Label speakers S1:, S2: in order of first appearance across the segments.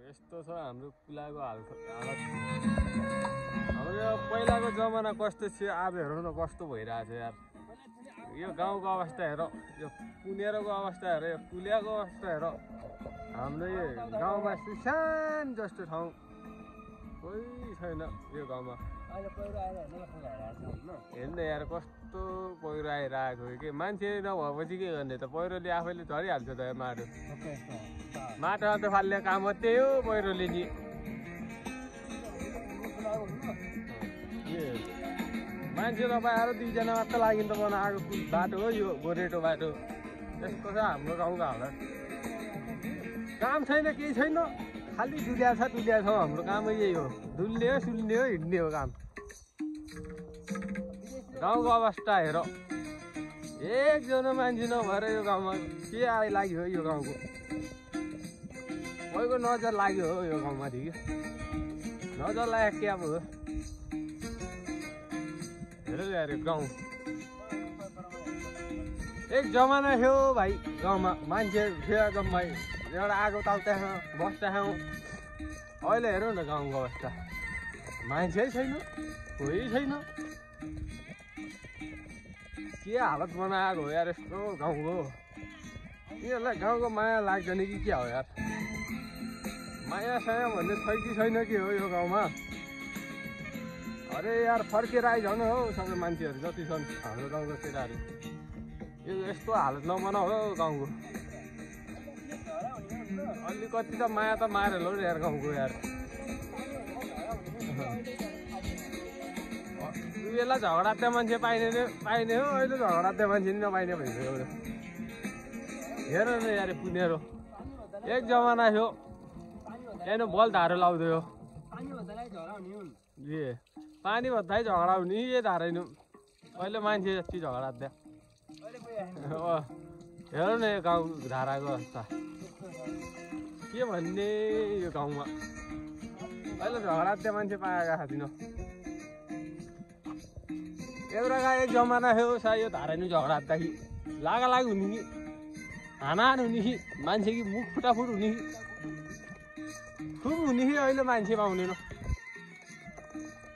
S1: यस्तो छ हाम्रो कुलाको हालत। हाम्रो यो पहिलाको जमाना कस्तो थियो आज हेरौँ न कस्तो भइरहेछ यार। यो गाउँको अवस्था हेर, यो पुनेरको अवस्था हेर, यो कुलियाको अवस्था हेर। हाम्रो यो गाउँमा सुसान जस्तो ठाउँ कोही छैन यो गाउँमा। हेर्नु यार कस्तो पहिरो आइरहेको हो कि मान्छे नभएपछि के गर्ने त, पहिरोले आफैले झरिहाल्छ त माटो। माटो अन्त फाल्ने काम हो त्यही हो पहिरोले नि। मान्छे नपाएर दुईजना मात्र लागि त बनाएको बाटो हो यो गोरेटो बाटो। यस्तो छ हाम्रो गाउँको हालत। काम छैन केही छैन, खालि डुल्या छ हाम्रो कामै यही हो। डुल्ने हो सुल्ने हो हिँड्ने हो काम। गाउँको अवस्था हेर, एकजना मान्छे नभएर यो गाउँमा के लाग्यो हो यो गाउँको। कोहीको नजर लाग्यो हो यो गाउँमाथि कि नजर लागेको क्या हो। हेर यार गाउँ एक जमाना थियो भाइ, गाउँमा मान्छे थियो जम्मै एउटा आगो ताल्दा बस्दा थियौँ। अहिले हेरौँ न गाउँको अवस्था, मान्छे छैन कोही छैन। के हालत बनाएको हो यार यस्तो गाउँको। यिनीहरूलाई गाउँको माया लाग्दैन कि क्या हो यार। माया साया भन्ने छ कि छैन के हो यो गाउँमा। अरे यार फर्केर आइझन् हौ सबै मान्छेहरू जति छन् हाम्रो गाउँको केटाहरू। यो यस्तो हालत नबनाऊ हो गाउँको। अलिकति त माया त मारेर हो यार गाउँको यार। बेला झगडात्या मान्छे पाइने हो, अहिले झगडात्या मान्छे नि नपाइने भइसक्यो एउटा। हेर न यार पुनेरो एक जमाना थियो त्यहाँ बल धारो लाउँथ्यो। ए पानी भन्दै झगडा हुने ए धारैनु अहिले मान्छे जति झगडात्या। हेर न यो गाउँ धाराको अवस्था के भन्ने यो गाउँमा। अहिले झगडात्या मान्छे पाएका थिएन। एउटा एक जमाना थियो सायद यो धारा नि झगडादाखेरि लागालाग हुने कि हानाहान हुने कि मान्छे कि मुख फुटाफुट हुने कि खुब हुने कि अहिले मान्छे पाउँदैन।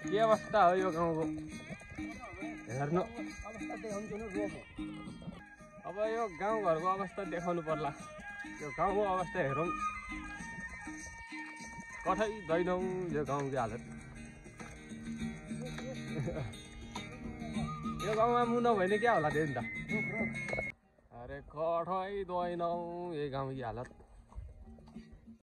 S1: के अवस्था हो यो गाउँको हेर्नु। अब यो गाउँघरको अवस्था देखाउनु पर्ला। यो गाउँको अवस्था हेरौँ कतै दैनौँ यो गाउँको हालत। यो गाउँमा मु नभइने क्या होला त्यो नि त। अरे कठै दैनौँ यो गाउँको हालत।